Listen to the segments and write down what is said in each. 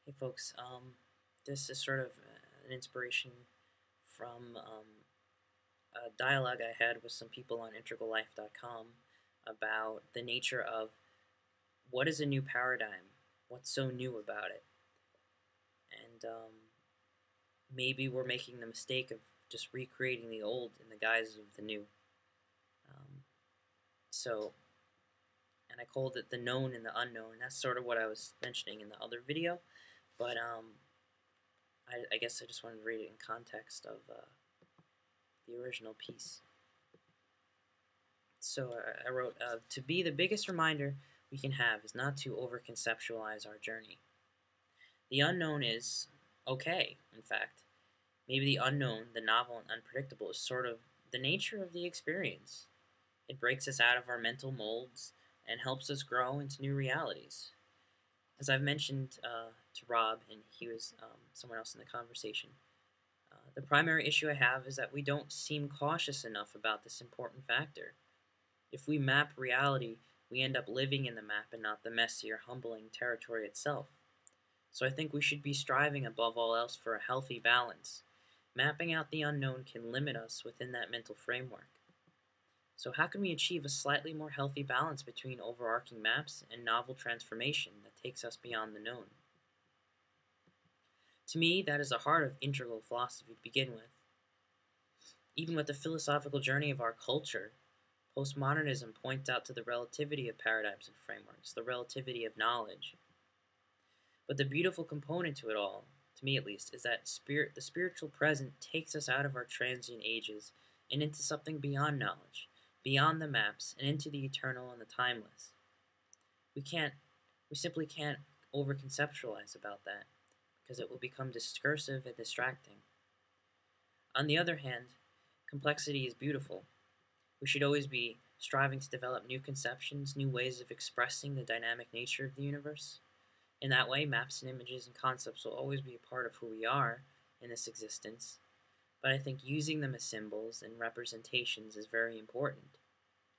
Hey folks, this is sort of an inspiration from a dialogue I had with some people on integrallife.com about the nature of what is a new paradigm, what's so new about it, and maybe we're making the mistake of just recreating the old in the guise of the new. Um, so, and I called it the known and the unknown. That's sort of what I was mentioning in the other video, but I guess I just wanted to read it in context of the original piece. So I wrote, to be the biggest reminder we can have is not to over-conceptualize our journey. The unknown is okay, in fact. Maybe the unknown, the novel and unpredictable, is sort of the nature of the experience. It breaks us out of our mental molds and helps us grow into new realities. As I've mentioned to Rob, and he was someone else in the conversation, the primary issue I have is that we don't seem cautious enough about this important factor. If we map reality, we end up living in the map and not the messy or humbling territory itself. So I think we should be striving above all else for a healthy balance. Mapping out the unknown can limit us within that mental framework. So how can we achieve a slightly more healthy balance between overarching maps and novel transformation that takes us beyond the known? To me, that is the heart of integral philosophy to begin with. Even with the philosophical journey of our culture, postmodernism points out to the relativity of paradigms and frameworks, the relativity of knowledge. But the beautiful component to it all, to me at least, is that the spiritual present takes us out of our transient ages and into something beyond knowledge, beyond the maps, and into the eternal and the timeless. We simply can't over-conceptualize about that, because it will become discursive and distracting. On the other hand, complexity is beautiful. We should always be striving to develop new conceptions, new ways of expressing the dynamic nature of the universe. In that way, maps and images and concepts will always be a part of who we are in this existence, but I think using them as symbols and representations is very important,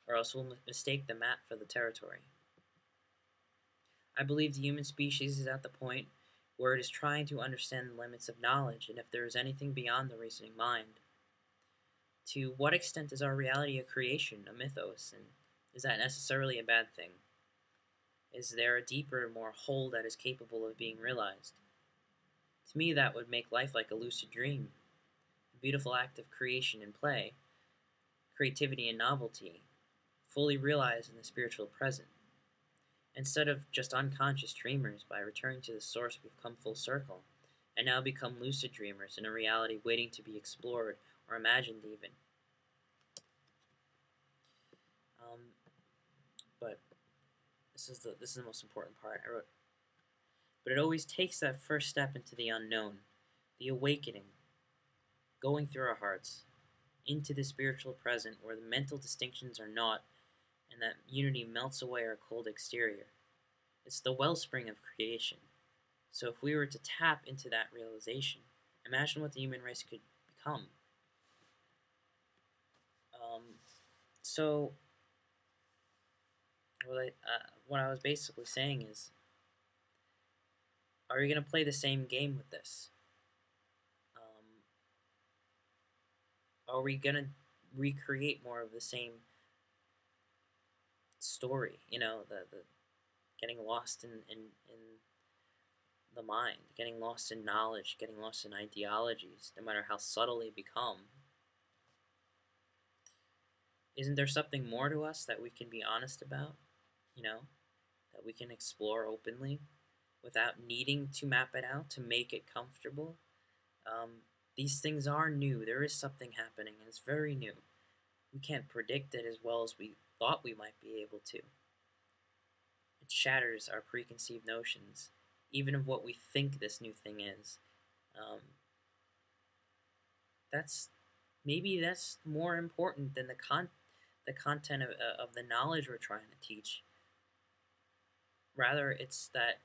or else we'll mistake the map for the territory. I believe the human species is at the point where it is trying to understand the limits of knowledge and if there is anything beyond the reasoning mind. To what extent is our reality a creation, a mythos, and is that necessarily a bad thing? Is there a deeper, more whole that is capable of being realized? To me, that would make life like a lucid dream, a beautiful act of creation and play, creativity and novelty, fully realized in the spiritual present. Instead of just unconscious dreamers, by returning to the source we've come full circle, and now become lucid dreamers in a reality waiting to be explored or imagined even. But this is the most important part. I wrote, but it always takes that first step into the unknown, the awakening, going through our hearts, into the spiritual present where the mental distinctions are not, and that unity melts away our cold exterior. It's the wellspring of creation. So if we were to tap into that realization, imagine what the human race could become. So what I was basically saying is, are we going to play the same game with this? Are we going to recreate more of the same story? You know, the getting lost in the mind, getting lost in knowledge, getting lost in ideologies, no matter how subtle they become. Isn't there something more to us that we can be honest about? You know, that we can explore openly without needing to map it out to make it comfortable? These things are new. There is something happening, and it's very new. We can't predict it as well as we thought we might be able to. It shatters our preconceived notions, even of what we think this new thing is. That's more important than the content of the knowledge we're trying to teach. Rather, it's that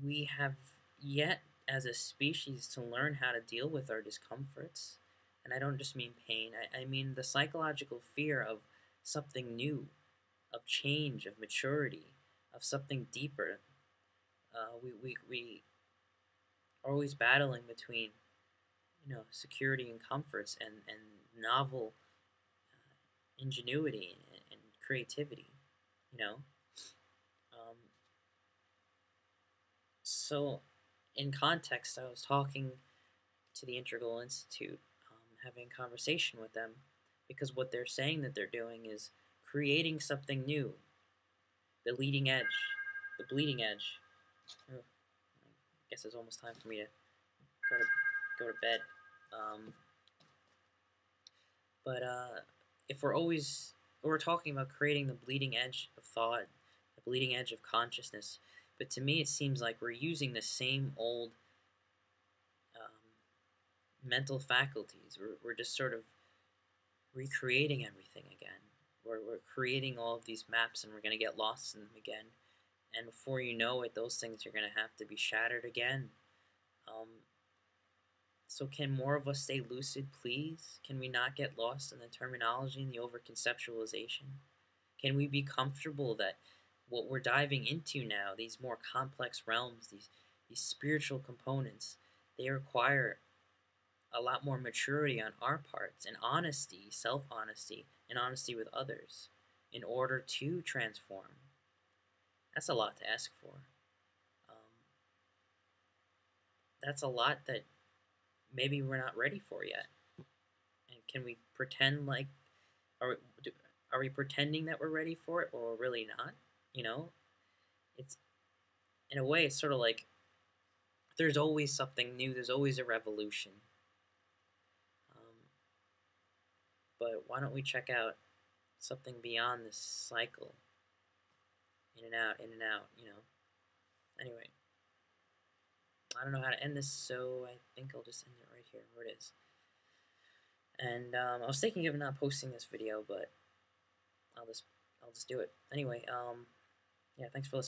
we have yet as a species to learn how to deal with our discomforts. And I don't just mean pain, I mean the psychological fear of something new, of change, of maturity, of something deeper. We are always battling between, security and comforts, and novel ingenuity and creativity. You know, um, so in context, I was talking to the Integral Institute, having a conversation with them, because what they're saying that they're doing is creating something new, the leading edge, the bleeding edge. Oh, I guess it's almost time for me to go to go to bed. Um, but if we're talking about creating the bleeding edge of thought, the bleeding edge of consciousness, but to me it seems like we're using the same old mental faculties. We're just sort of recreating everything again. We're creating all of these maps and we're going to get lost in them again. And before you know it, those things are going to have to be shattered again. Um, so can more of us stay lucid, please? Can we not get lost in the terminology and the overconceptualization? Can we be comfortable that what we're diving into now, these more complex realms, these spiritual components, they require a lot more maturity on our parts and honesty, self-honesty, and honesty with others in order to transform. That's a lot to ask for. Um, that's a lot that maybe we're not ready for yet. And can we pretend like are we, are we pretending that we're ready for it, or we're really not? You know, it's in a way it's sort of like there's always something new. There's always a revolution. Um, but why don't we check out something beyond this cycle? In and out, in and out. Anyway, I don't know how to end this, so I think I'll just end it right here where it is. And I was thinking of not posting this video, but I'll just do it anyway. Yeah, thanks for listening.